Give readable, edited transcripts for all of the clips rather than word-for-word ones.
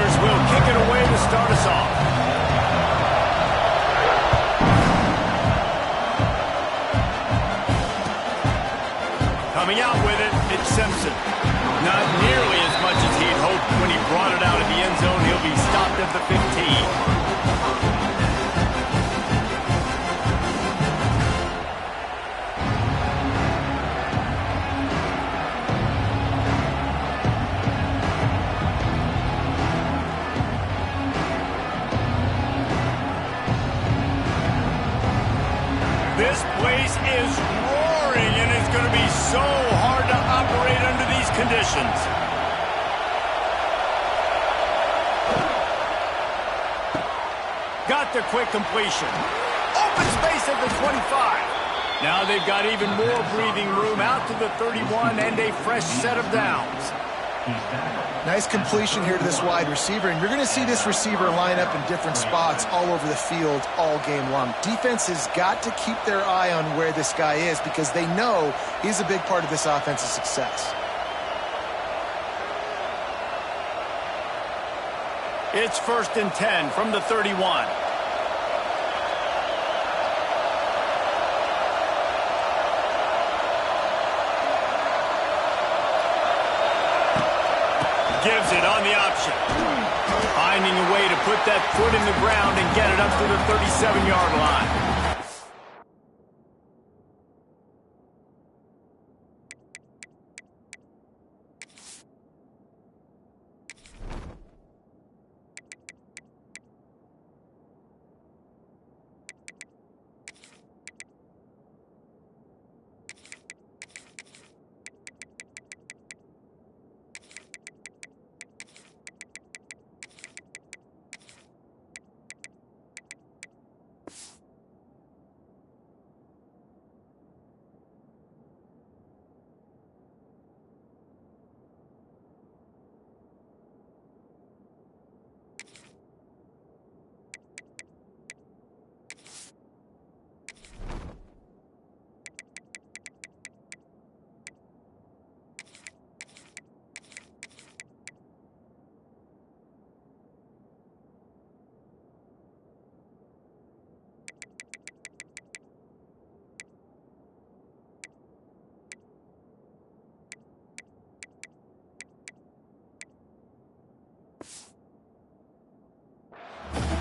Steelers will kick it away to start us off. Coming out with it, it's Simpson. Not nearly as much as he'd hoped when he brought it out of the end zone. He'll be stopped at the 15. This place is roaring, and it's going to be so hard to operate under these conditions. Got the quick completion. Open space at the 25. Now they've got even more breathing room out to the 31 and a fresh set of downs. Nice completion here to this wide receiver, and you're going to see this receiver line up in different spots all over the field all game long. Defense has got to keep their eye on where this guy is because they know he's a big part of this offense's success. It's 1st and 10 from the 31. Gives it on the option. Finding a way to put that foot in the ground and get it up to the 37-yard line.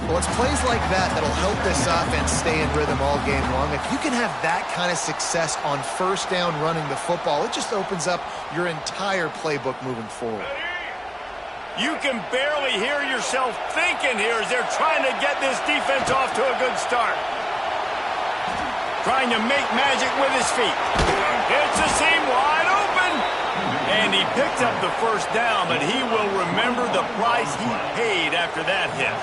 Well, it's plays like that that'll help this offense stay in rhythm all game long. If you can have that kind of success on first down running the football, it just opens up your entire playbook moving forward. You can barely hear yourself thinking here as they're trying to get this defense off to a good start. Trying to make magic with his feet. It's a seam wide open. And he picked up the first down, but he will remember the price he paid after that hit.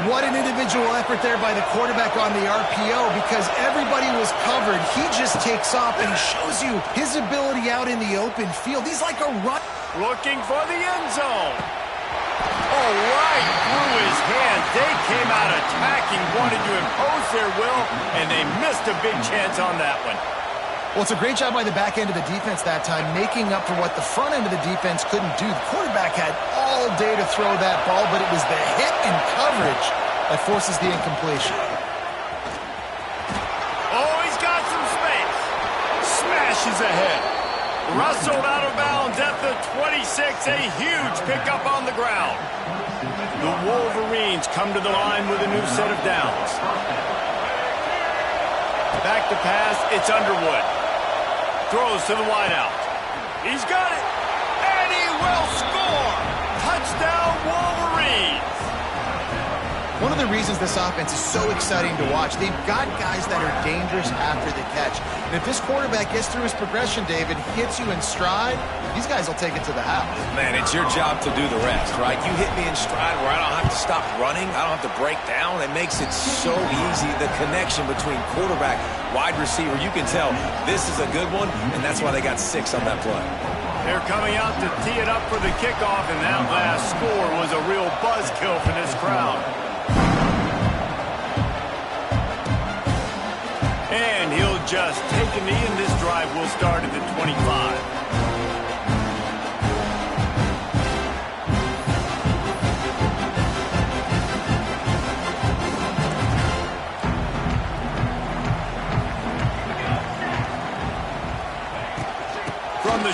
What an individual effort there by the quarterback on the RPO because everybody was covered. He just takes off and shows you his ability out in the open field. He's like a run. Looking for the end zone. Oh, right through his hand. They came out attacking, wanted to impose their will, and they missed a big chance on that one. Well, it's a great job by the back end of the defense that time, making up for what the front end of the defense couldn't do. The quarterback had all day to throw that ball, but it was the hit and coverage that forces the incompletion. Oh, he's got some space. Smashes ahead. Rustled out of bounds at the 26. A huge pickup on the ground. The Wolverines come to the line with a new set of downs. Back to pass, it's Underwood. Throws to the wideout. He's got it, and he will score! Touchdown, Wolverines! One of the reasons this offense is so exciting to watch, they've got guys that are dangerous after the catch. And if this quarterback gets through his progression, David, hits you in stride, these guys will take it to the house. Man, it's your job to do the rest, right? You hit me in stride where I don't have to stop running. I don't have to break down. It makes it so easy. The connection between quarterback, wide receiver, you can tell this is a good one, and that's why they got 6 on that play. They're coming out to tee it up for the kickoff, and that last score was a real buzzkill for this crowd. And he'll just take a knee, and this drive will start at the 25.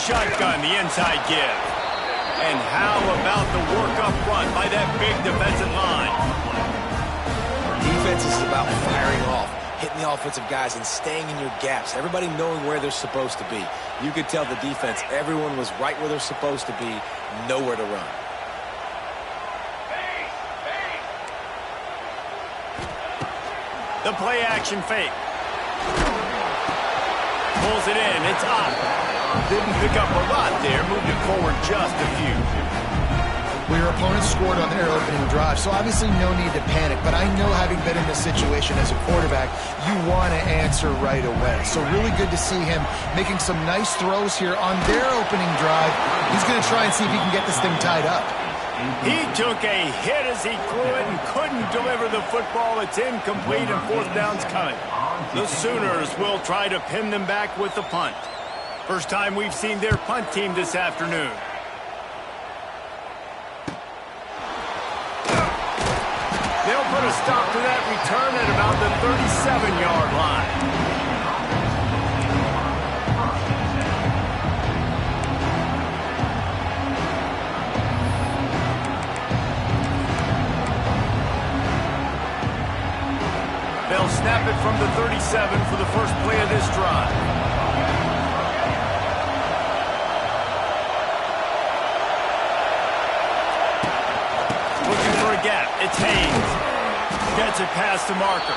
shotgun, the inside give. And how about the work up front by that big defensive line? Defense is about firing off, hitting the offensive guys and staying in your gaps, everybody knowing where they're supposed to be. You could tell the defense, everyone was right where they're supposed to be, nowhere to run. The play action fake. Pulls it in, it's up. Didn't pick up a lot there, moved it forward just a few. Well, your opponent scored on their opening drive, so obviously no need to panic. But I know, having been in this situation as a quarterback, you want to answer right away. So really good to see him making some nice throws here on their opening drive. He's going to try and see if he can get this thing tied up. He took a hit as he threw it and couldn't deliver the football. It's incomplete and fourth down's coming. The Sooners will try to pin them back with the punt. First time we've seen their punt team this afternoon. They'll put a stop to that return at about the 37-yard line. They'll snap it from the 37 for the first play of this drive. Looking for a gap. It's Haynes. Gets it past the marker.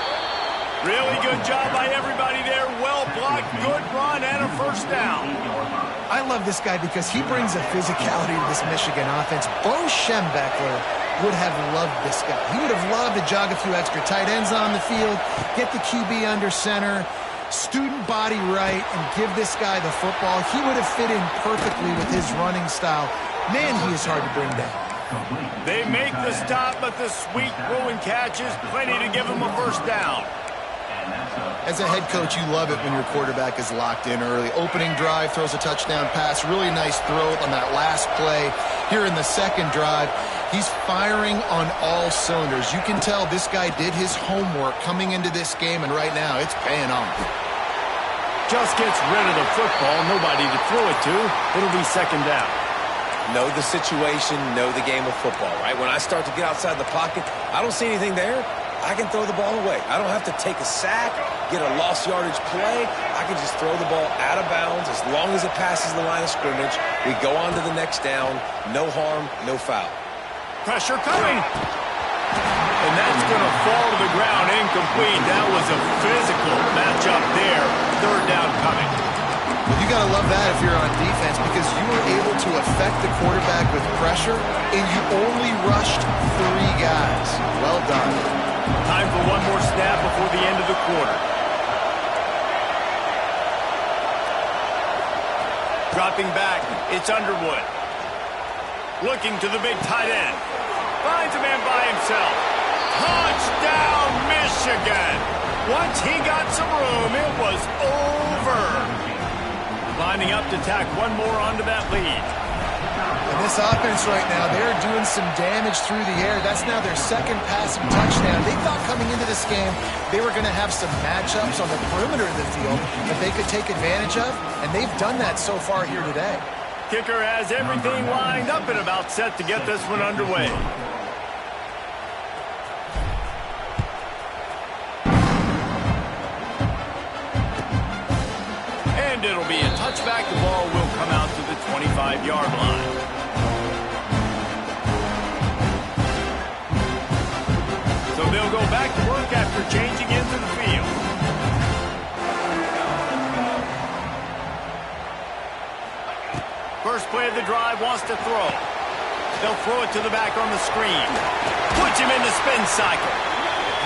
Really good job by everybody there. Well blocked, good run, and a first down. I love this guy because he brings a physicality to this Michigan offense. Bo Schembechler would have loved this guy. He would have loved to jog a few extra tight ends on the field, get the QB under center, student body right, and give this guy the football. He would have fit in perfectly with his running style. Man, he is hard to bring down. They make the stop, but the sweet rolling catch is plenty to give him a first down. As a head coach, you love it when your quarterback is locked in early. Opening drive, throws a touchdown pass. Really nice throw on that last play. Here in the second drive, he's firing on all cylinders. You can tell this guy did his homework coming into this game, and right now it's paying off. Just gets rid of the football. Nobody to throw it to. It'll be second down. Know the situation, know the game of football, right? When I start to get outside the pocket, I don't see anything there. I can throw the ball away. I don't have to take a sack, get a lost yardage play. I can just throw the ball out of bounds as long as it passes the line of scrimmage. We go on to the next down. No harm, no foul. Pressure coming. And that's going to fall to the ground incomplete. That was a physical matchup there. Third down coming. Well, you got to love that if you're on defense, because you were able to affect the quarterback with pressure, and you only rushed 3 guys. Well done. Time for one more snap before the end of the quarter. Dropping back, it's Underwood. Looking to the big tight end. Finds a man by himself. Touchdown, Michigan! Once he got some room, it was over. Lining up to tack one more onto that lead. And this offense right now, they're doing some damage through the air. That's now their second passing touchdown. They thought coming into this game they were going to have some matchups on the perimeter of the field that they could take advantage of, and they've done that so far here today. Kicker has everything lined up and about set to get this one underway. And it'll be a touchback. The ball will come out to the 25-yard line. So they'll go back to work after changing into the field. First play of the drive, wants to throw. They'll throw it to the back on the screen. Puts him in the spin cycle.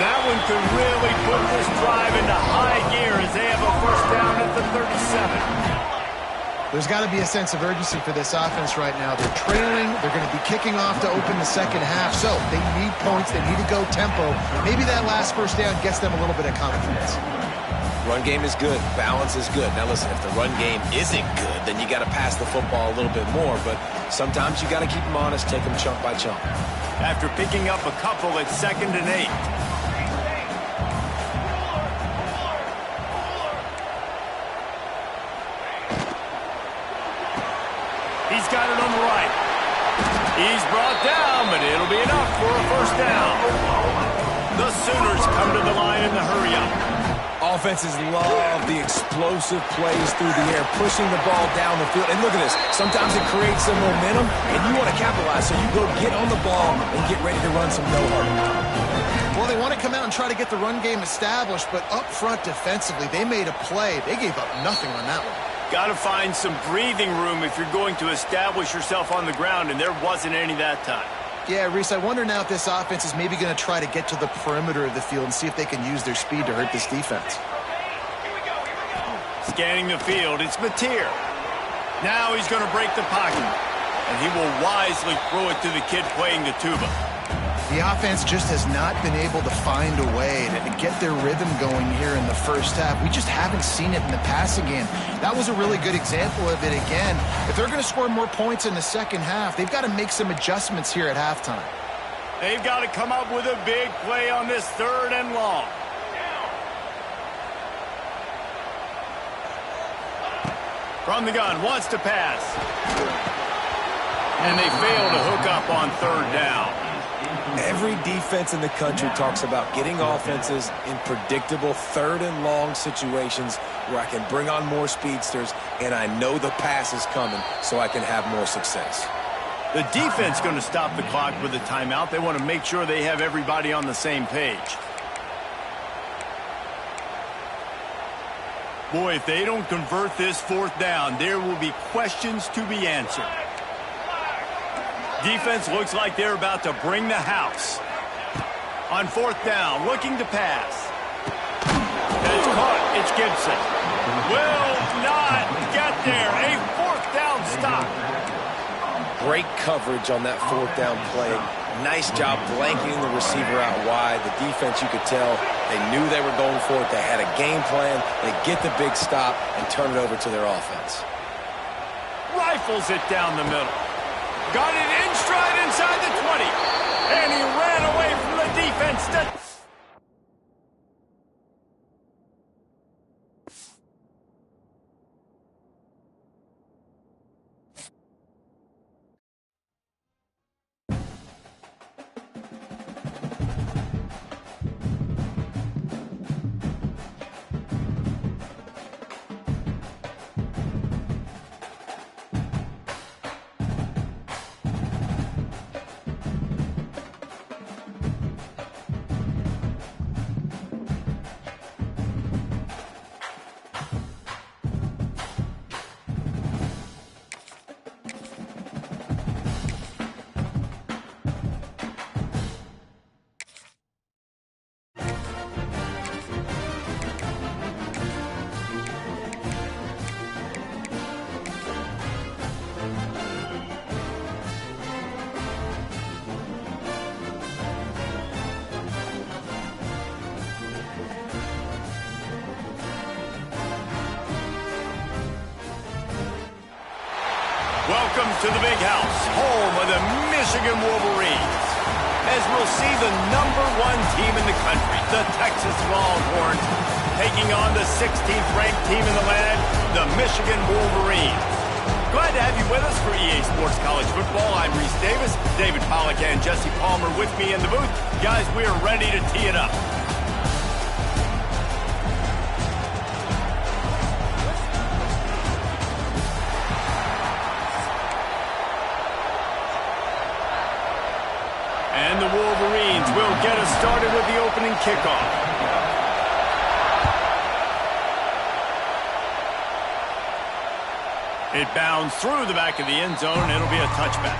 That one could really put this drive into high gear as they have a first down at the 37. There's got to be a sense of urgency for this offense right now. They're trailing. They're going to be kicking off to open the second half. So they need points. They need to go tempo. Maybe that last first down gets them a little bit of confidence. Run game is good. Balance is good. Now listen, if the run game isn't good, then you got to pass the football a little bit more. But sometimes you got to keep them honest, take them chunk by chunk. After picking up a couple at 2nd and 8. He's brought down, but it'll be enough for a first down. The Sooners come to the line in the hurry-up. Offenses love the explosive plays through the air, pushing the ball down the field. And look at this. Sometimes it creates some momentum, and you want to capitalize, so you go get on the ball and get ready to run some no-huddle. Well, they want to come out and try to get the run game established, but up front defensively, they made a play. They gave up nothing on that one. Got to find some breathing room if you're going to establish yourself on the ground, and there wasn't any that time. Yeah, Reese, I wonder now if this offense is maybe going to try to get to the perimeter of the field and see if they can use their speed to hurt this defense. Scanning the field, it's Mateer. Now he's going to break the pocket, and he will wisely throw it to the kid playing the tuba. The offense just has not been able to find a way to get their rhythm going here in the first half. We just haven't seen it in the passing game. That was a really good example of it again. If they're going to score more points in the second half, they've got to make some adjustments here at halftime. They've got to come up with a big play on this 3rd and long. From the gun, wants to pass. And they fail to hook up on 3rd down. Every defense in the country talks about getting offenses in predictable 3rd and long situations where I can bring on more speedsters and I know the pass is coming so I can have more success. The defense going to stop the clock with a timeout. They want to make sure they have everybody on the same page. Boy, if they don't convert this 4th down, there will be questions to be answered. Defense looks like they're about to bring the house. On 4th down, looking to pass. It's caught. It's Gibson. Will not get there. A 4th down stop. Great coverage on that 4th down play. Nice job blanketing the receiver out wide. The defense, you could tell, they knew they were going for it. They had a game plan. They get the big stop and turn it over to their offense. Rifles it down the middle. Got it in stride inside the 20. And he ran away from the defense. Welcome to the Big House, home of the Michigan Wolverines. As we'll see the #1 team in the country, the Texas Longhorns, taking on the 16th ranked team in the land, the Michigan Wolverines. Glad to have you with us for EA Sports College Football. I'm Reese Davis, David Pollack and Jesse Palmer with me in the booth. Guys, we are ready to tee it up. And the Wolverines will get us started with the opening kickoff. It bounds through the back of the end zone, and it'll be a touchback.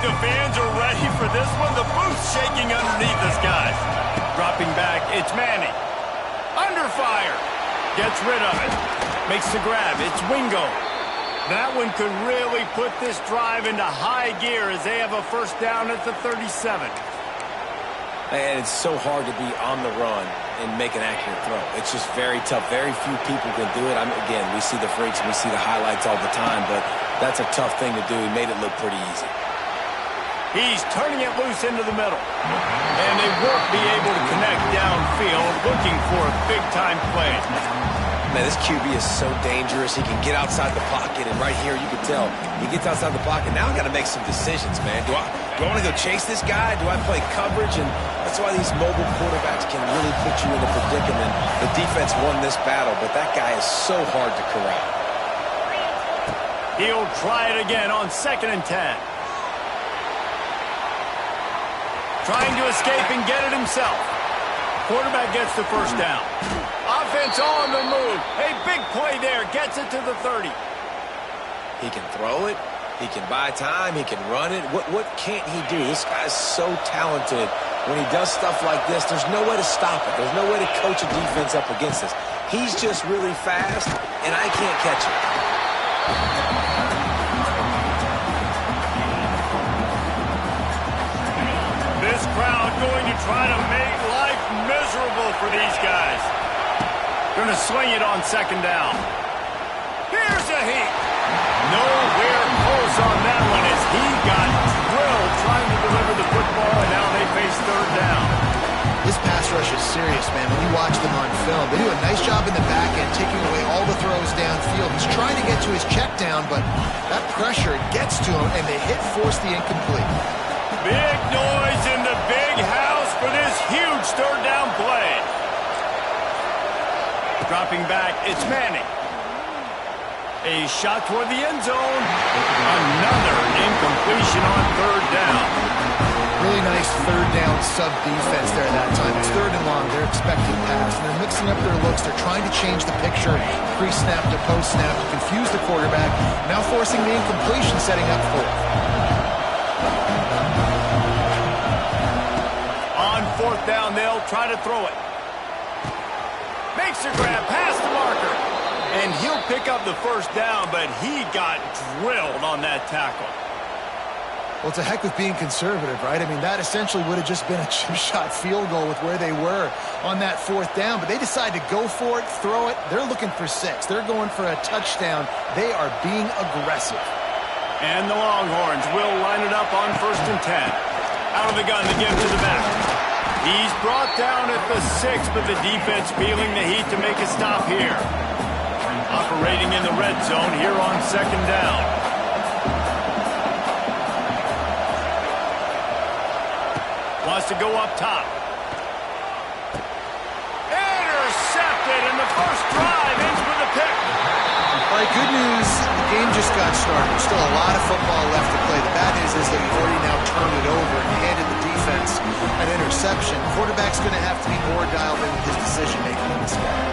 the fans are ready for this one. The booth's shaking underneath us, guys. Dropping back, it's Manning. Under fire. Gets rid of it. Makes the grab. It's Wingo. That one could really put this drive into high gear as they have a first down at the 37. And it's so hard to be on the run and make an accurate throw. It's just very tough. Very few people can do it. Again, we see the freaks and we see the highlights all the time, but that's a tough thing to do. He made it look pretty easy. He's turning it loose into the middle. And they won't be able to connect downfield, looking for a big-time play. Man, this QB is so dangerous. He can get outside the pocket, and right here you can tell he gets outside the pocket. Now I got to make some decisions, man. Do I want to go chase this guy? Do I play coverage? And that's why these mobile quarterbacks can really put you in a predicament. The defense won this battle, but that guy is so hard to corral. He'll try it again on 2nd and 10. Trying to escape and get it himself. Quarterback gets the first down. Offense on the move. A big play there. Gets it to the 30. He can throw it. He can buy time. He can run it. What can't he do? This guy's so talented. When he does stuff like this, there's no way to stop it. There's no way to coach a defense up against this. He's just really fast, and I can't catch him. This crowd going to try to make life miserable for these guys. Going to swing it on 2nd down. Here's a heat. Nowhere close on that one as he got drilled trying to deliver the football, and now they face 3rd down. This pass rush is serious, man. When you watch them on film, they do a nice job in the back end, taking away all the throws downfield. He's trying to get to his check down, but that pressure gets to him, and they force the incomplete. Big noise in the big house for this huge 3rd down play. Dropping back, it's Manning. A shot toward the end zone. Another incompletion on 3rd down. Really nice 3rd down sub-defense there that time. It's 3rd and long. They're expecting pass, and they're mixing up their looks. They're trying to change the picture pre-snap to post-snap to confuse the quarterback, now forcing the incompletion, setting up 4th. On 4th down, they'll try to throw it. Makes a grab past the marker. And he'll pick up the first down, but he got drilled on that tackle. Well, it's a heck of being conservative, right? I mean, that essentially would have just been a chip shot field goal with where they were on that 4th down, but they decide to go for it, throw it. They're looking for 6. They're going for a touchdown. They are being aggressive. And the Longhorns will line it up on 1st and 10. Out of the gun to give to the back. He's brought down at the 6, but the defense feeling the heat to make a stop here. Operating in the red zone here on 2nd down. Wants to go up top. Intercepted, and the first drive ends with a pick. All right, good news. The game just got started. There's still a lot of football left to play. The bad news is that we've already now turned it over and handed the defense an interception. Quarterback's going to have to be more dialed in with his decision-making in this game.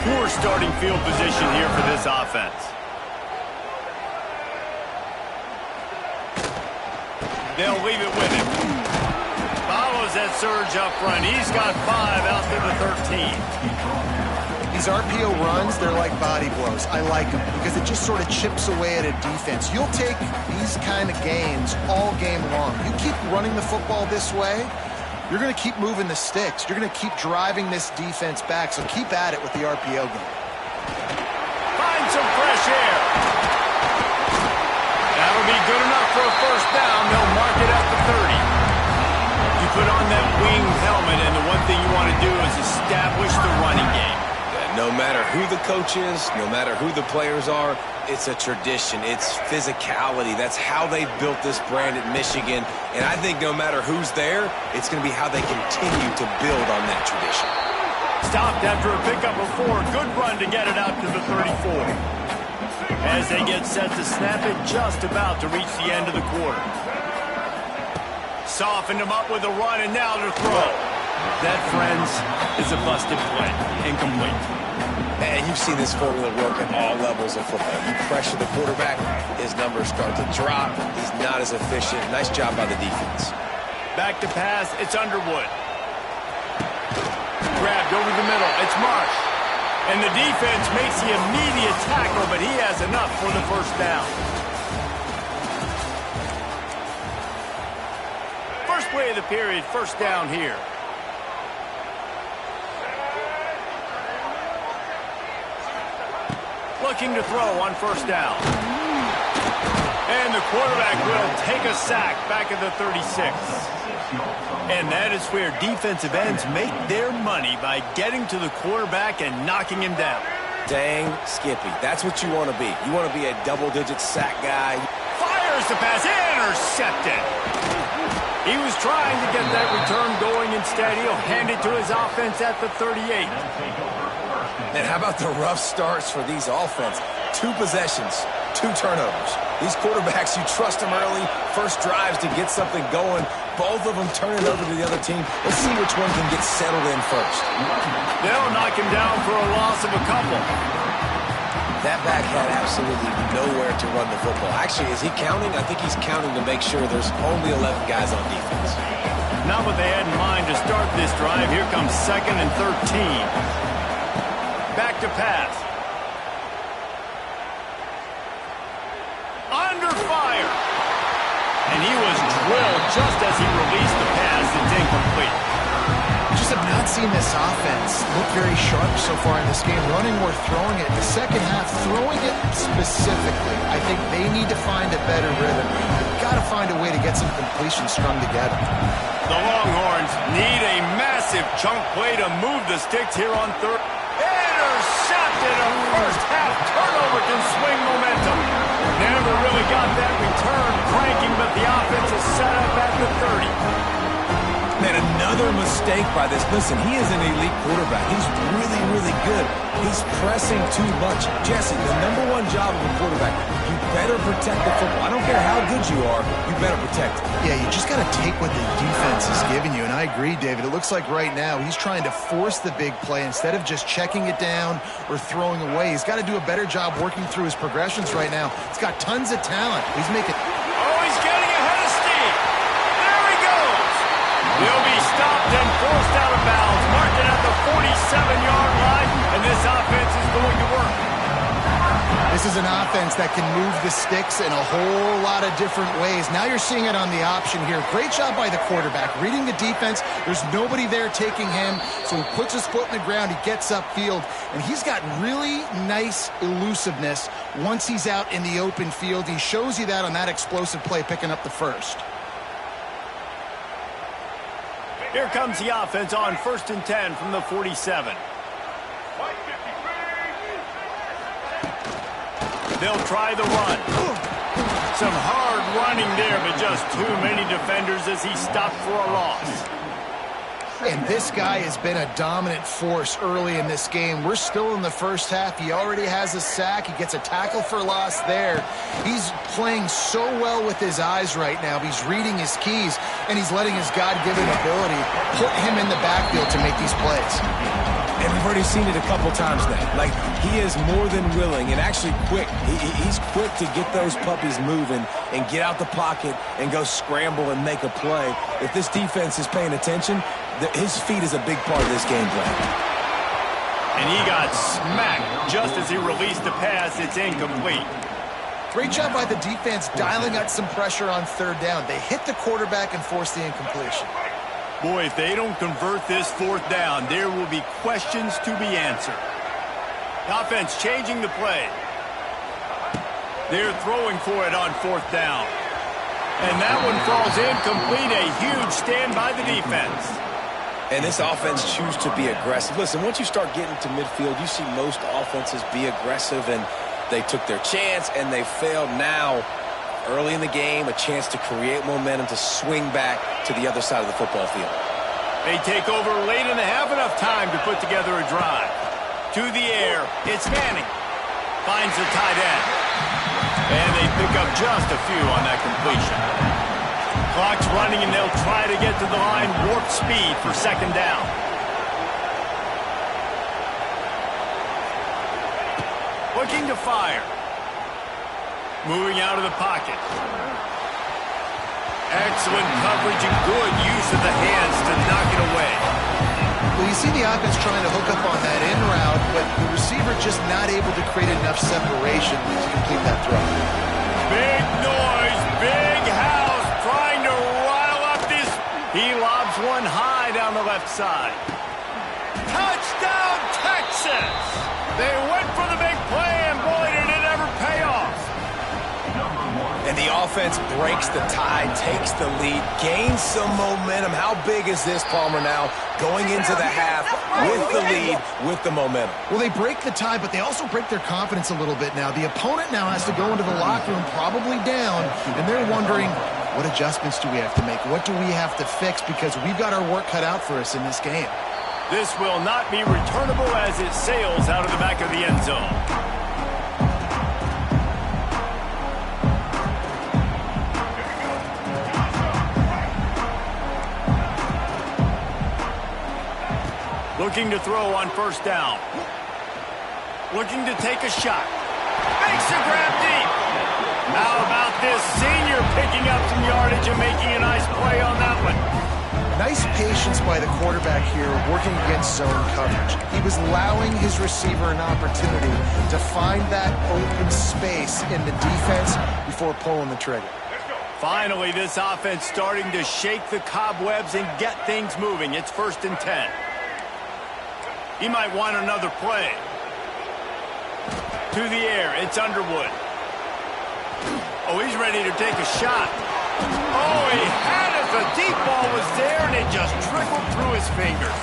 Poor starting field position here for this offense. They'll leave it with him. Follows that surge up front. He's got 5 out to the 13. These RPO runs, they're like body blows. I like them because it just sort of chips away at a defense. You'll take these kind of gains all game long. You keep running the football this way, you're going to keep moving the sticks. You're going to keep driving this defense back, so keep at it with the RPO game. Find some fresh air. That'll be good enough for a first down. They'll mark it at the 30. You put on that wing helmet, and the one thing you want to do is establish the running game. No matter who the coach is, no matter who the players are, it's a tradition. It's physicality. That's how they built this brand at Michigan. And I think no matter who's there, it's going to be how they continue to build on that tradition. Stopped after a pickup of 4. Good run to get it out to the 34. As they get set to snap it, just about to reach the end of the quarter. Softened him up with a run, and now to throw. That, friends, is a busted play. Incomplete. And you've seen this formula work at all levels of football. You pressure the quarterback, his numbers start to drop. He's not as efficient. Nice job by the defense. Back to pass, it's Underwood. Grabbed over the middle, it's Marsh. And the defense makes the immediate tackle, but he has enough for the first down. First play of the period, first down here. Looking to throw on first down. And the quarterback will take a sack back at the 36. And that is where defensive ends make their money by getting to the quarterback and knocking him down. Dang, Skippy. That's what you want to be. You want to be a double-digit sack guy. Fires the pass. Intercepted. He was trying to get that return going. Instead, he'll hand it to his offense at the 38. And how about the rough starts for these offense? 2 possessions, 2 turnovers. These quarterbacks, you trust them early, first drives to get something going. Both of them turn it over to the other team. Let's see which one can get settled in first. They'll knock him down for a loss of a couple. That back had absolutely nowhere to run the football. Actually, is he counting? I think he's counting to make sure there's only 11 guys on defense. Not what they had in mind to start this drive. Here comes 2nd and 13. Back to pass. Under fire. And he was drilled just as he released the pass. It's incomplete. Just have not seen this offense look very sharp so far in this game, running or throwing it. The second half, throwing it specifically, I think they need to find a better rhythm. They've got to find a way to get some completion strung together. The Longhorns need a massive chunk play to move the sticks here on third. Intercepted. A first half turnover can swing momentum. Never really got that return cranking, but the offense is set up at the 30. And another mistake by this. Listen, he is an elite quarterback. He's really, really good. He's pressing too much. Jesse, the #1 job of a quarterback, you better protect the football. I don't care how good you are, you better protect it. Yeah, you just got to take what the defense is giving you, and I agree, David. It looks like right now he's trying to force the big play instead of just checking it down or throwing away. He's got to do a better job working through his progressions right now. He's got tons of talent. He's making... Oh, he's getting ahead of steam. There he goes. He'll be stopped and forced out of bounds. Marked it at the 47-yard line, and this offense is going to work. This is an offense that can move the sticks in a whole lot of different ways. Now you're seeing it on the option here. Great job by the quarterback. Reading the defense, there's nobody there taking him, so he puts his foot in the ground, he gets upfield, and he's got really nice elusiveness once he's out in the open field. He shows you that on that explosive play, picking up the first. Here comes the offense on 1st and 10 from the 47. They'll try the run. Some hard running there, but just too many defenders as he stopped for a loss. And this guy has been a dominant force early in this game. We're still in the first half. He already has a sack. He gets a tackle for loss there. He's playing so well with his eyes right now. He's reading his keys, and he's letting his God-given ability put him in the backfield to make these plays. And we've already seen it a couple times now. Like, he is more than willing and actually quick. He's quick to get those puppies moving and get out the pocket and go scramble and make a play. If this defense is paying attention, his feet is a big part of this game plan. And he got smacked just as he released the pass. It's incomplete. Great job by the defense dialing out some pressure on 3rd down. They hit the quarterback and forced the incompletion. Boy, if they don't convert this 4th down, there will be questions to be answered. The offense changing the play. They're throwing for it on 4th down. And that one falls incomplete. A huge stand by the defense. And this offense chooses to be aggressive. Listen, once you start getting to midfield, you see most offenses be aggressive, and they took their chance, and they failed. Now, early in the game, a chance to create momentum to swing back to the other side of the football field. They take over late in the half, enough time to put together a drive. To the air, it's Manning. Finds the tight end. And they pick up just a few on that completion. Clock's running, and they'll try to get to the line, warp speed for 2nd down. looking to fire. Moving out of the pocket. Excellent coverage and good use of the hands to knock it away. Well, you see the offense trying to hook up on that in route, but the receiver just not able to create enough separation to complete that throw. Big noise, big house, trying to rile up this. He lobs one high down the left side. Touchdown, Texas! They went for the big play, and boy, did it ever pay off. And the offense breaks the tie, takes the lead, gains some momentum. How big is this, Palmer, now? Going into the half with the lead, with the momentum. Well, they break the tie, but they also break their confidence a little bit now. The opponent now has to go into the locker room probably down, and they're wondering, what adjustments do we have to make? What do we have to fix? Because we've got our work cut out for us in this game. This will not be returnable as it sails out of the back of the end zone. Looking to throw on first down. Looking to take a shot. Makes a grab deep. How about this senior picking up some yardage and making a nice play on that one? Nice patience by the quarterback here working against zone coverage. He was allowing his receiver an opportunity to find that open space in the defense before pulling the trigger. Finally, this offense starting to shake the cobwebs and get things moving. It's 1st and 10. He might want another play. To the air, it's Underwood. Oh, he's ready to take a shot. Oh, he had it. The deep ball was there, and it just trickled through his fingers.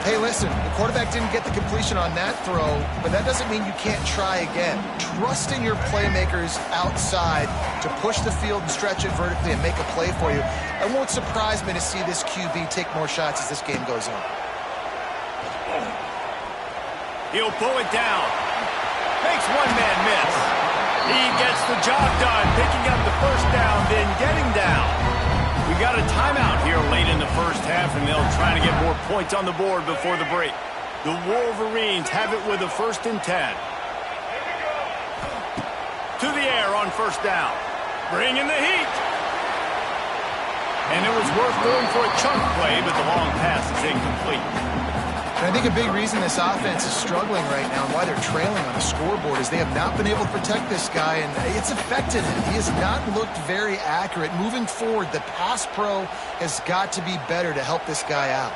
Hey, listen, the quarterback didn't get the completion on that throw, but that doesn't mean you can't try again. Trust in your playmakers outside to push the field and stretch it vertically and make a play for you. It won't surprise me to see this QB take more shots as this game goes on. He'll pull it down. Makes one man miss. He gets the job done, picking up the first down, then getting down. We got a timeout here late in the first half, and they'll try to get more points on the board before the break. The Wolverines have it with a 1st and 10. To the air on first down. Bringing the heat. And it was worth going for a chunk play, but the long pass is incomplete. And I think a big reason this offense is struggling right now and why they're trailing on the scoreboard is they have not been able to protect this guy, and it's affected him. He has not looked very accurate. Moving forward, the pass pro has got to be better to help this guy out.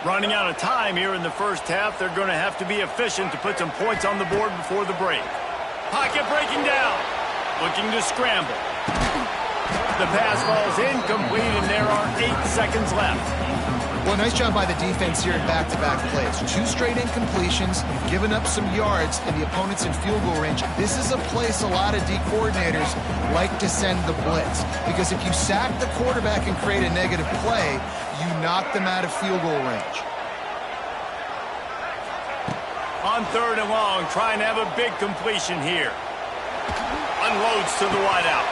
Running out of time here in the first half, they're going to have to be efficient to put some points on the board before the break. Pocket breaking down. Looking to scramble. The pass falls incomplete, and there are 8 seconds left. Well, nice job by the defense here in back-to-back plays. 2 straight incompletions, giving up some yards, and the opponent's in field goal range. This is a place a lot of D coordinators like to send the blitz, because if you sack the quarterback and create a negative play, you knock them out of field goal range. On 3rd and long, trying to have a big completion here. Unloads to the wideout.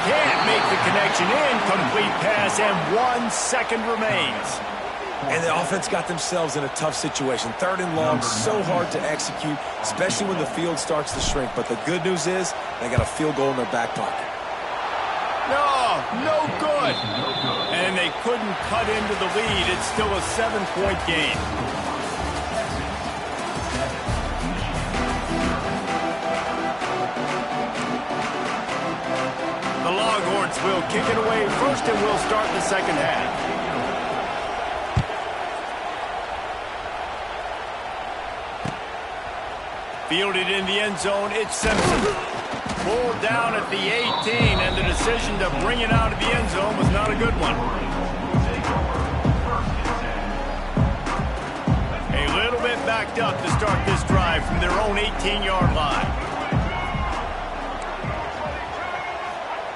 Can't make the connection. Incomplete pass, and 1 second remains. And the offense got themselves in a tough situation. 3rd and long, so hard to execute, especially when the field starts to shrink. But the good news is they got a field goal in their back pocket. No good. And they couldn't cut into the lead. It's still a 7-point game. The Longhorns will kick it away first, and we'll start the second half. Fielded in the end zone, it's Simpson. Pulled down at the 18, and the decision to bring it out of the end zone was not a good one. A little bit backed up to start this drive from their own 18-yard line.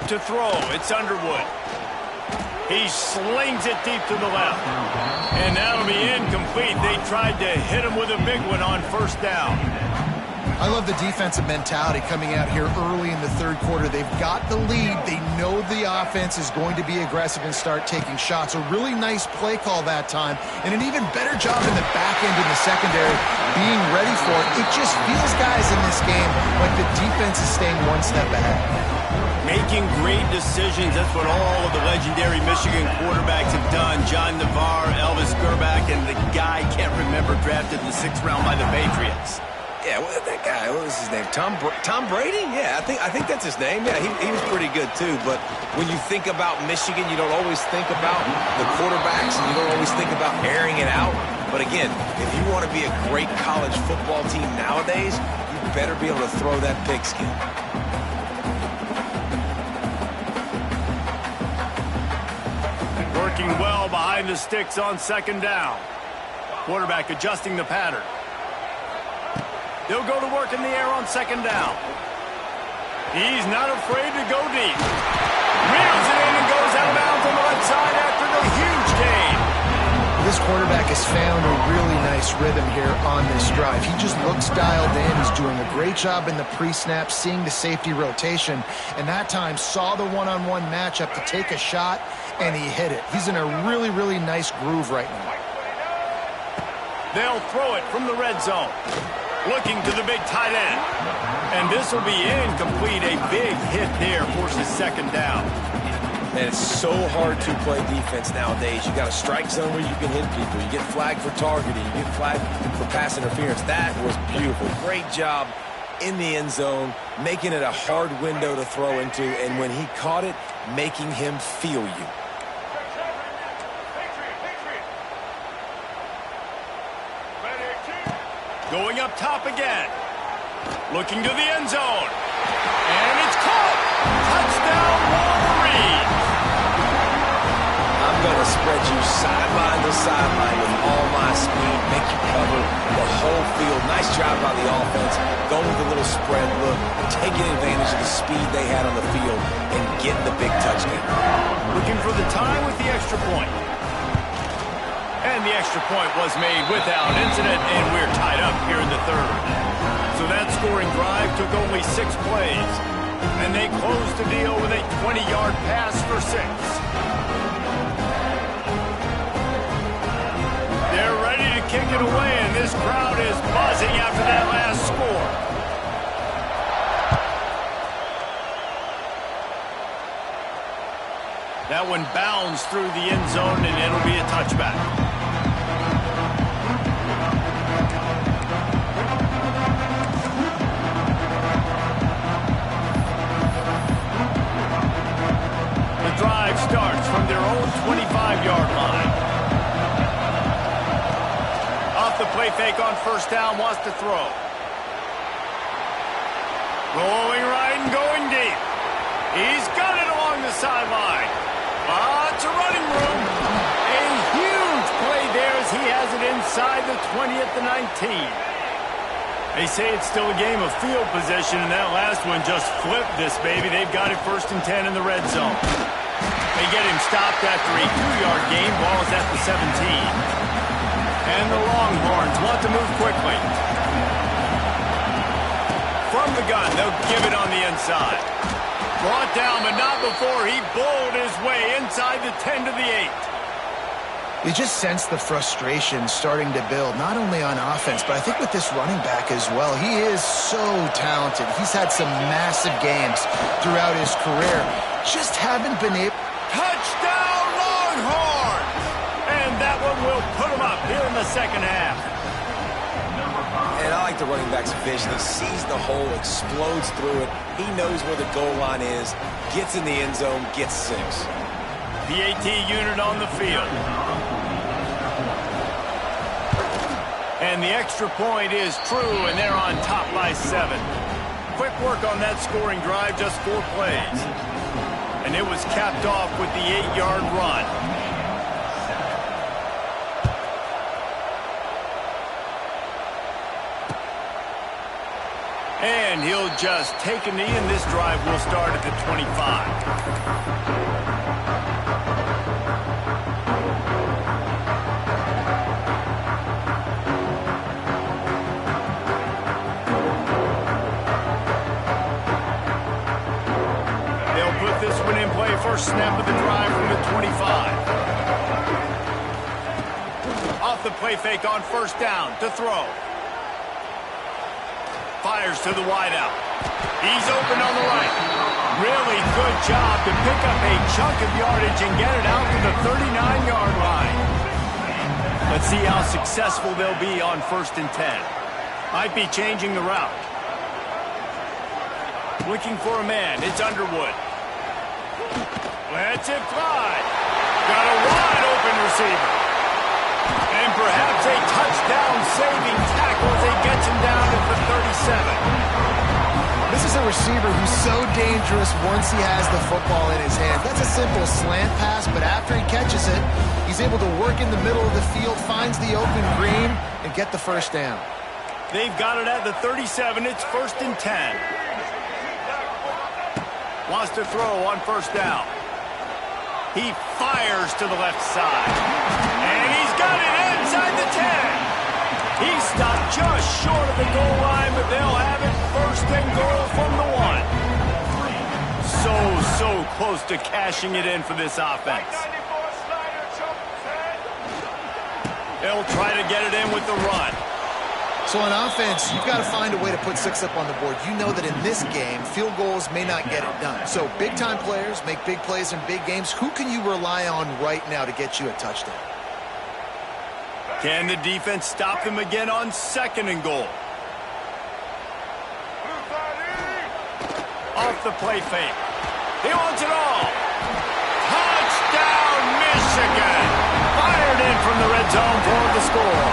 To throw, it's Underwood. He slings it deep to the left. And that'll be incomplete. They tried to hit him with a big one on first down. I love the defensive mentality coming out here early in the third quarter. They've got the lead. They know the offense is going to be aggressive and start taking shots. A really nice play call that time, and an even better job in the back end in the secondary being ready for it. It just feels, guys, in this game like the defense is staying one step ahead. Making great decisions. That's what all of the legendary Michigan quarterbacks have done. John Navarre, Elvis Gerbach, and the guy, can't remember, drafted in the 6th round by the Patriots. Yeah, well, that guy, what was his name? Tom Brady? Yeah, I think that's his name. Yeah, he was pretty good too. But when you think about Michigan, you don't always think about the quarterbacks, and you don't always think about airing it out. But again, if you want to be a great college football team nowadays, you better be able to throw that pigskin. Working well behind the sticks on 2nd down. Quarterback adjusting the pattern. They'll go to work in the air on 2nd down. He's not afraid to go deep. Reels it in and goes out of bounds on the left side after the huge gain. This quarterback has found a really nice rhythm here on this drive. He just looks dialed in. He's doing a great job in the pre-snap, seeing the safety rotation, and that time saw the one-on-one matchup to take a shot, and he hit it. He's in a really, really nice groove right now. They'll throw it from the red zone. Looking to the big tight end. And this will be incomplete. A big hit there forces 2nd down. And it's so hard to play defense nowadays. You got a strike zone where you can hit people. You get flagged for targeting. You get flagged for pass interference. That was beautiful. Great job in the end zone, making it a hard window to throw into. And when he caught it, making him feel you. Going up top again. Looking to the end zone. And it's caught. Touchdown, Wolverines. I'm going to spread you sideline to sideline with all my speed, make you cover the whole field. Nice job by the offense, going with a little spread look, taking advantage of the speed they had on the field, and getting the big touchdown. Looking for the tie with the extra point. And the extra point was made without incident, and we're tied up here in the 3rd. So that scoring drive took only 6 plays, and they closed the deal with a 20-yard pass for 6. They're ready to kick it away, and this crowd is buzzing after that last score. That one bounds through the end zone, and it'll be a touchback. The drive starts from their own 25-yard line. Off the play fake on 1st down, wants to throw. Rolling right and going deep. He's got it along the sideline. Lots of running room. A huge play there as he has it inside the 20 at the 19. They say it's still a game of field position, and that last one just flipped this baby. They've got it 1st and 10 in the red zone. They get him stopped after a 2-yard gain. Ball is at the 17. And the Longhorns want to move quickly. From the gun, they'll give it on the inside. Brought down, but not before he bowled his way inside the 10 to the 8. You just sense the frustration starting to build, not only on offense, but I think with this running back as well. He is so talented. He's had some massive games throughout his career. Just haven't been able... Touchdown, Longhorns! And that one will put him up here in the 2nd half. And I like the running back's vision. He sees the hole, explodes through it. He knows where the goal line is, gets in the end zone, gets 6. PAT unit on the field. And the extra point is true, and they're on top by 7. Quick work on that scoring drive, just 4 plays. And it was capped off with the 8-yard run. And he'll just take a knee, and this drive will start at the 25. play fake on first down to throw. Fires to the wideout. He's open on the right. Really good job to pick up a chunk of yardage and get it out to the 39-yard line. Let's see how successful they'll be on 1st and 10. Might be changing the route. Looking for a man. It's Underwood. Lets it fly. Got a wide open receiver. And perhaps a touchdown-saving tackle as he gets him down at the 37. This is a receiver who's so dangerous once he has the football in his hands. That's a simple slant pass, but after he catches it, he's able to work in the middle of the field, finds the open green, and get the first down. They've got it at the 37. It's 1st and 10. Wants to throw on first down. He fires to the left side. And he's got it inside the 10. He stopped just short of the goal line, but they'll have it 1st and goal from the 1. So close to cashing it in for this offense. They'll try to get it in with the run. So on offense, you've got to find a way to put 6 up on the board. You know that in this game, field goals may not get it done. So big-time players make big plays in big games. Who can you rely on right now to get you a touchdown? Can the defense stop them again on 2nd and goal? Off the play fake. He wants it all. Touchdown, Michigan! Fired in from the red zone for the score.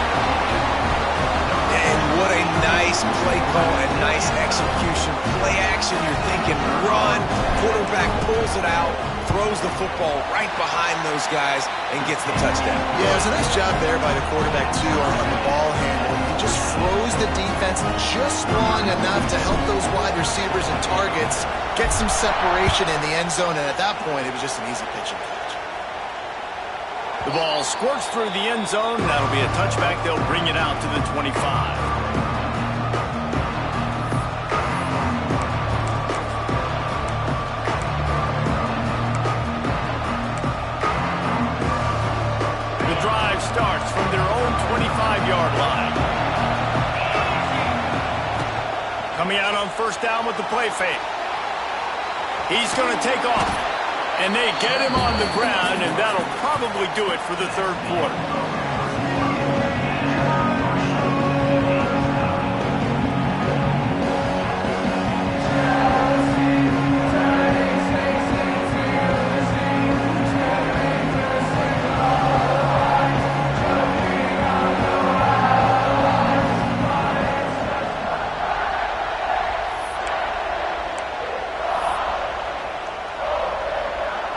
What a nice play call and nice execution. Play action, you're thinking run. Quarterback pulls it out, throws the football right behind those guys, and gets the touchdown. Yeah, it was a nice job there by the quarterback, too, on the ball handling. He just froze the defense just long enough to help those wide receivers and targets get some separation in the end zone, and at that point, it was just an easy pitch and catch. The ball squirts through the end zone. That'll be a touchback. They'll bring it out to the 25. Starts from their own 25-yard line. Coming out on first down with the play fake. He's going to take off. And they get him on the ground, and that'll probably do it for the 3rd quarter.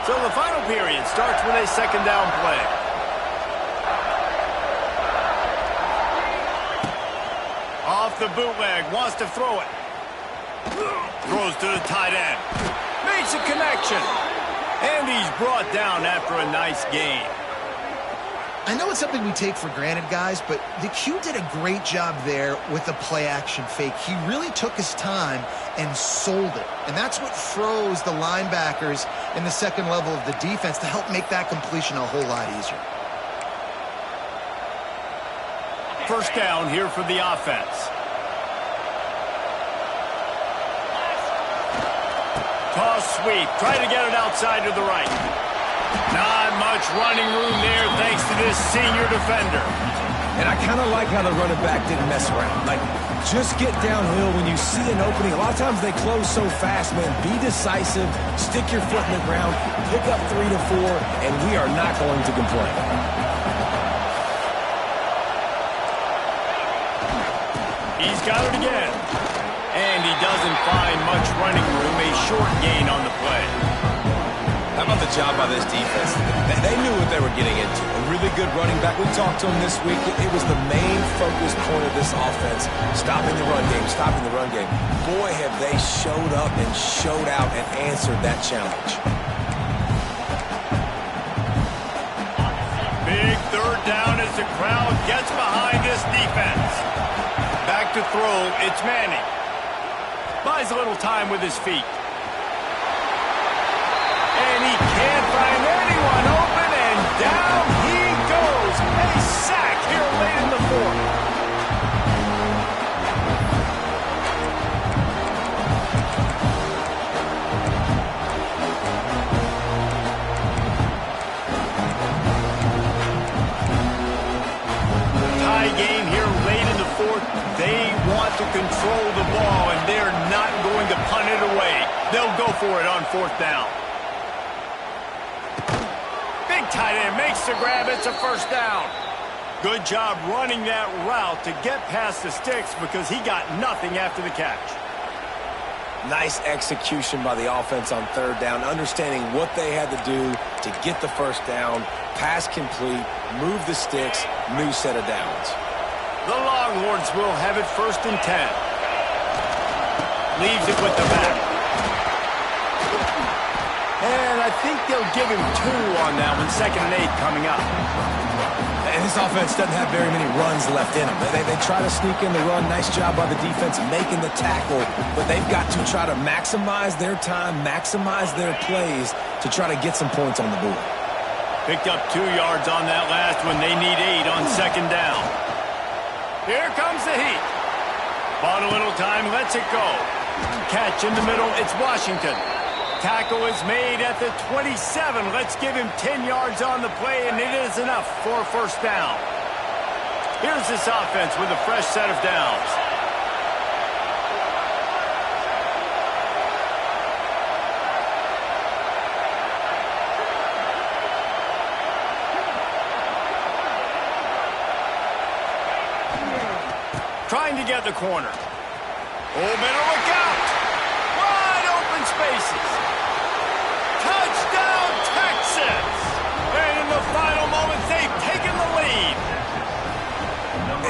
So the final period starts with a 2nd down play. Off the bootleg, wants to throw it. Throws to the tight end. Makes a connection. And he's brought down after a nice gain. I know it's something we take for granted, guys, but the Q did a great job there with the play-action fake. He really took his time and sold it. And that's what froze the linebackers in the 2nd level of the defense to help make that completion a whole lot easier. First down here for the offense. Toss sweep. Try to get it outside to the right. Not much running room there thanks to this senior defender. And I kind of like how the running back didn't mess around. Like, just get downhill when you see an opening. A lot of times they close so fast, man. Be decisive, stick your foot in the ground, pick up 3 to 4, and we are not going to complain. He's got it again. And he doesn't find much running room. A short gain on the play. How about the job by this defense? They knew what they were getting into. A really good running back. We talked to him this week. It was the main focus point of this offense. Stopping the run game, stopping the run game. Boy, have they showed up and showed out and answered that challenge. Big 3rd down as the crowd gets behind this defense. Back to throw, it's Manning. Buys a little time with his feet. And he can't find anyone open, and down he goes. A sack here late They want to control the ball, and they're not going to punt it away. They'll go for it on 4th down. Big tight end makes the grab. It's a 1st down. Good job running that route to get past the sticks because he got nothing after the catch. Nice execution by the offense on 3rd down, understanding what they had to do to get the 1st down, pass complete, move the sticks, new set of downs. The Longhorns will have it 1st and 10. Leaves it with the back. And I think they'll give him 2 on that one. 2nd and 8 coming up. And this offense doesn't have very many runs left in them. They try to sneak in the run. Nice job by the defense making the tackle. But they've got to try to maximize their time, maximize their plays to try to get some points on the board. Picked up 2 yards on that last one. They need 8 on 2nd down. Here comes the heat. Bought a little time, lets it go. Catch in the middle, it's Washington. Tackle is made at the 27. Let's give him 10 yards on the play, and it is enough for a 1st down. Here's this offense with a fresh set of downs. Trying to get the corner. Oh, better look out. Wide open spaces. Touchdown, Texas! And in the final moments, they've taken the lead.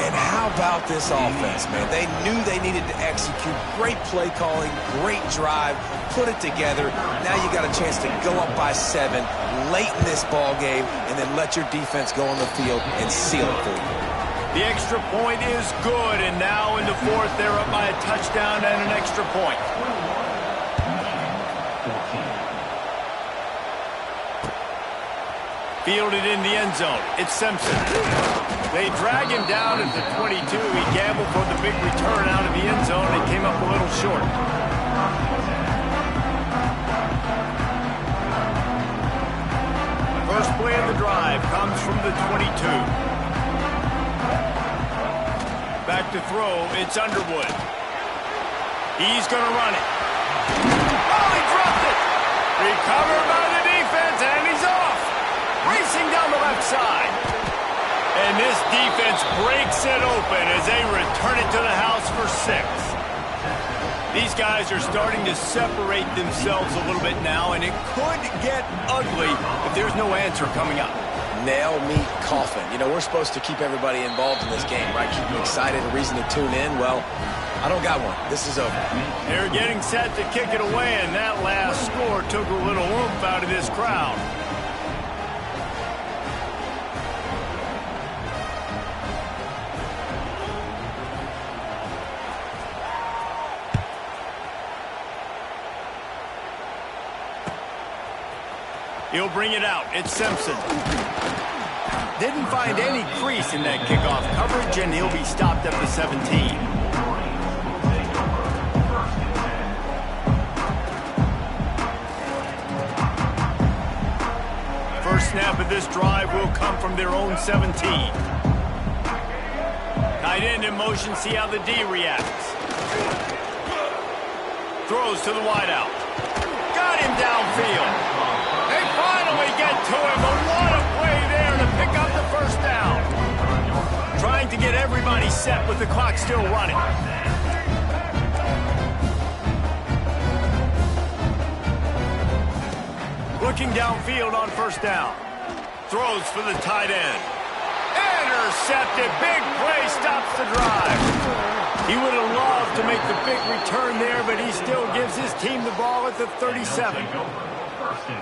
And how about this offense, man? They knew they needed to execute. Great play calling, great drive, put it together. Now you got a chance to go up by 7 late in this ball game and then let your defense go on the field and seal it for you. The extra point is good, and now in the 4th, they're up by a touchdown and an extra point. Fielded in the end zone. It's Simpson. They drag him down at the 22. He gambled for the big return out of the end zone and came up a little short. First play of the drive comes from the 22. Back to throw, it's Underwood. He's going to run it. Oh, he dropped it! Recovered by the defense, and he's off! Racing down the left side. And this defense breaks it open as they return it to the house for 6. These guys are starting to separate themselves a little bit now, and it could get ugly if there's no answer coming up. Nail, meat, coffin. You know, we're supposed to keep everybody involved in this game, right? Keep them excited, a reason to tune in. Well, I don't got one. This is over. They're getting set to kick it away, and that last score took a little oomph out of this crowd. He'll bring it out. It's Simpson. Didn't find any crease in that kickoff coverage, and he'll be stopped at the 17. First snap of this drive will come from their own 17. Tight end in motion, see how the D reacts. Throws to the wideout. Got him downfield. They finally get to him, but what a play there to pick up the 1st down. Trying to get everybody set with the clock still running. Looking downfield on 1st down. Throws for the tight end. Intercepted. Big play stops the drive. He would have loved to make the big return there, but he still gives his team the ball at the 37.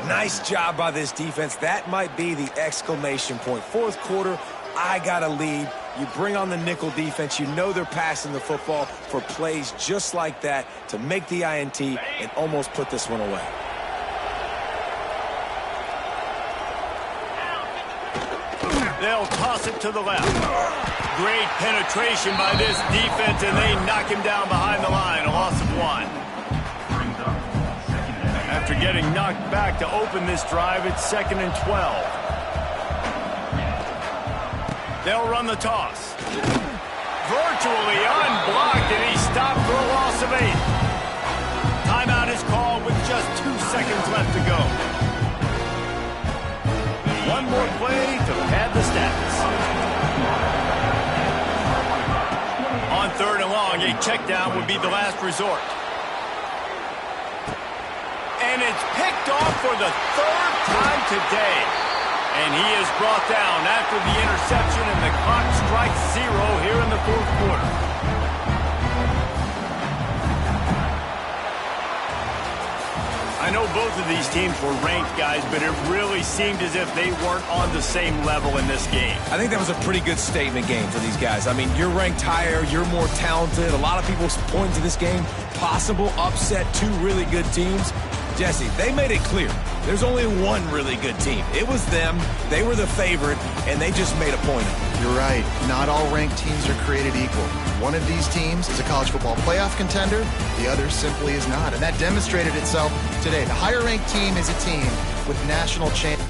Nice job by this defense. That might be the exclamation point. 4th quarter, I got a lead. You bring on the nickel defense. You know they're passing the football for plays just like that to make the INT and almost put this one away. They'll toss it to the left. Great penetration by this defense, and they knock him down behind the line. A loss of 1. After getting knocked back to open this drive, it's 2nd and 12. They'll run the toss. Virtually undone. long, a check down would be the last resort. And it's picked off for the third time today. And he is brought down after the interception, and the clock strikes 0 here in the fourth quarter. I know both of these teams were ranked, guys, but it really seemed as if they weren't on the same level in this game. I think that was a pretty good statement game for these guys. I mean, you're ranked higher, you're more talented. A lot of people point to this game, possible upset, 2 really good teams. Jesse, they made it clear. There's only one really good team. It was them. They were the favorite, and they just made a point of it. You're right. Not all ranked teams are created equal. One of these teams is a college football playoff contender. The other simply is not. And that demonstrated itself today. The higher ranked team is a team with national champions.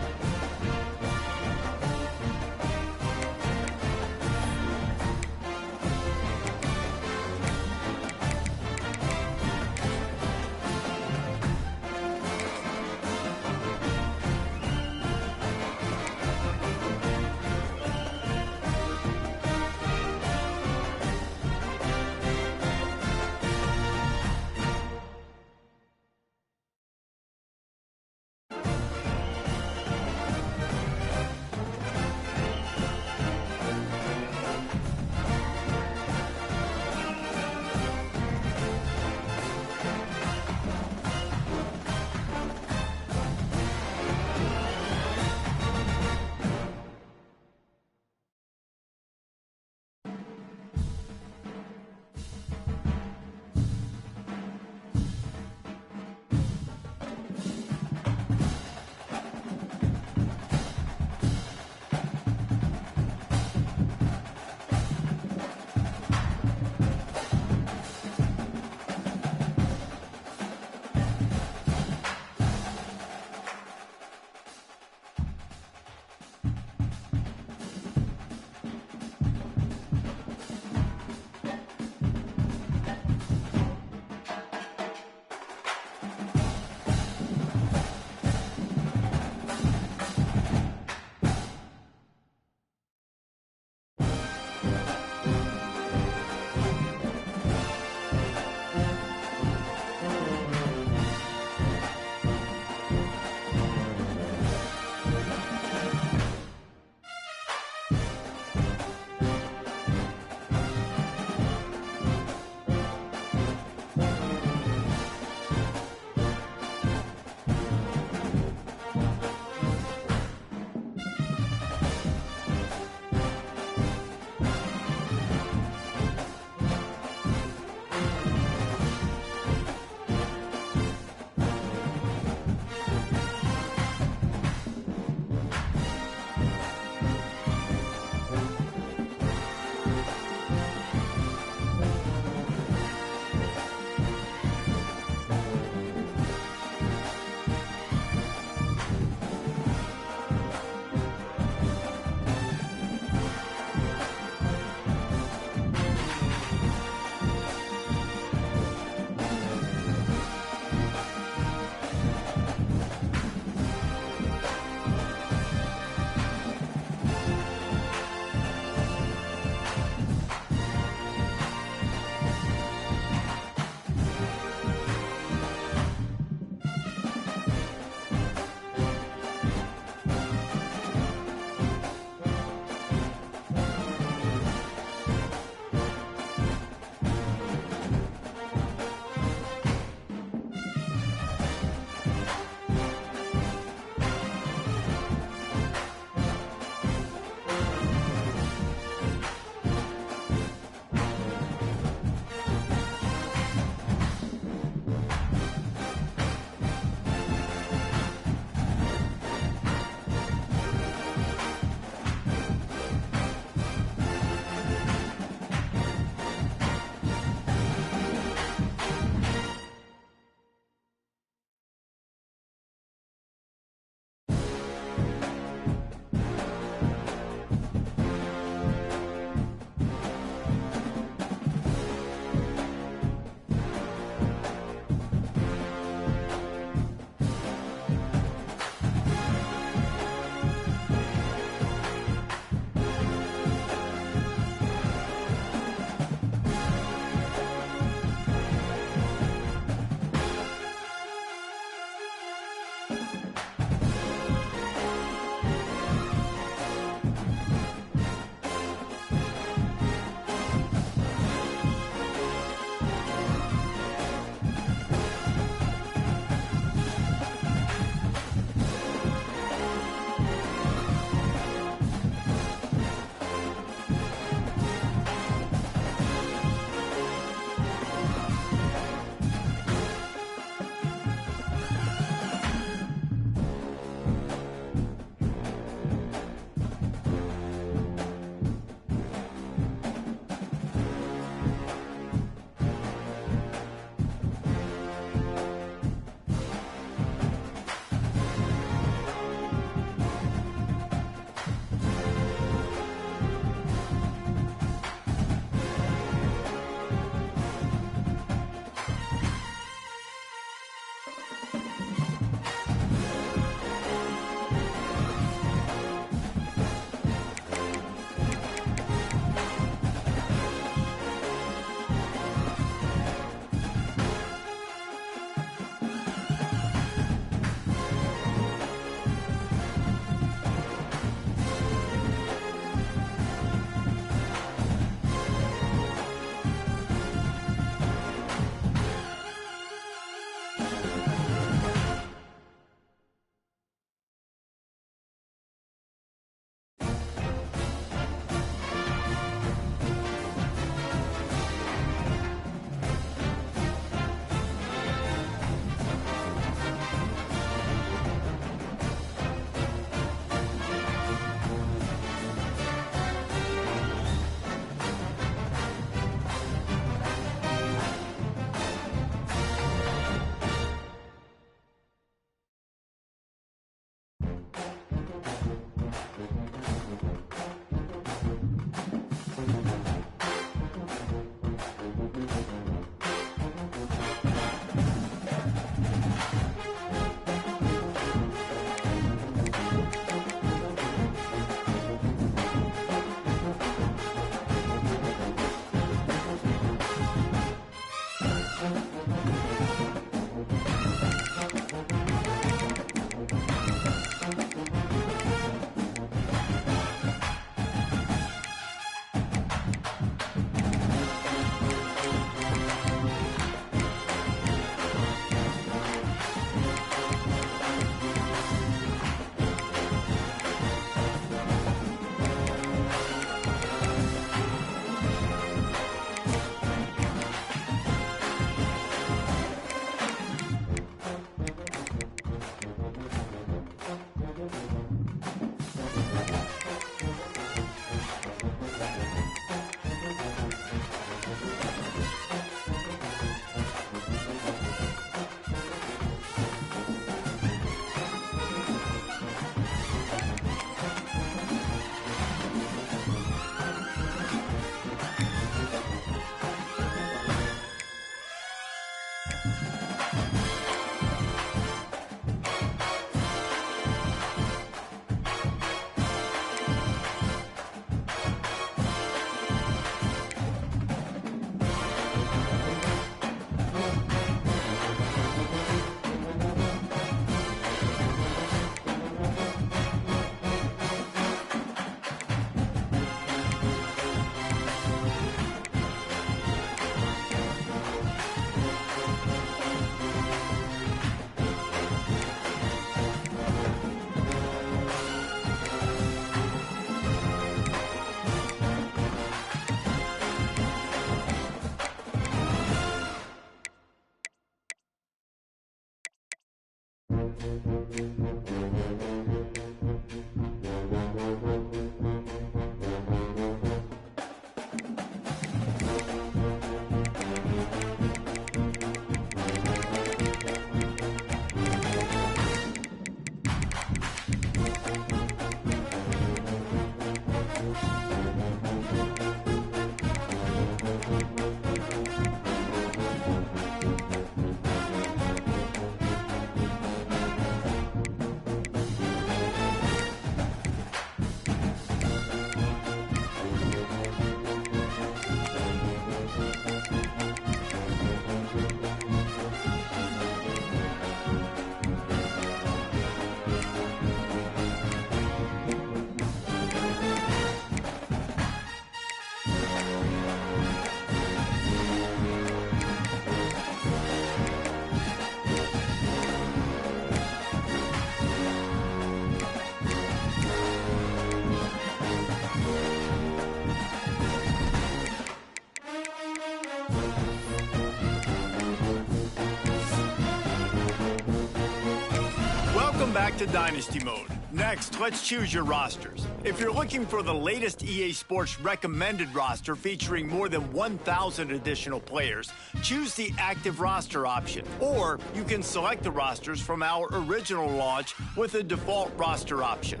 Welcome back to Dynasty Mode. Next, let's choose your rosters. If you're looking for the latest EA Sports recommended roster featuring more than 1,000 additional players, choose the active roster option. Or you can select the rosters from our original launch with a default roster option.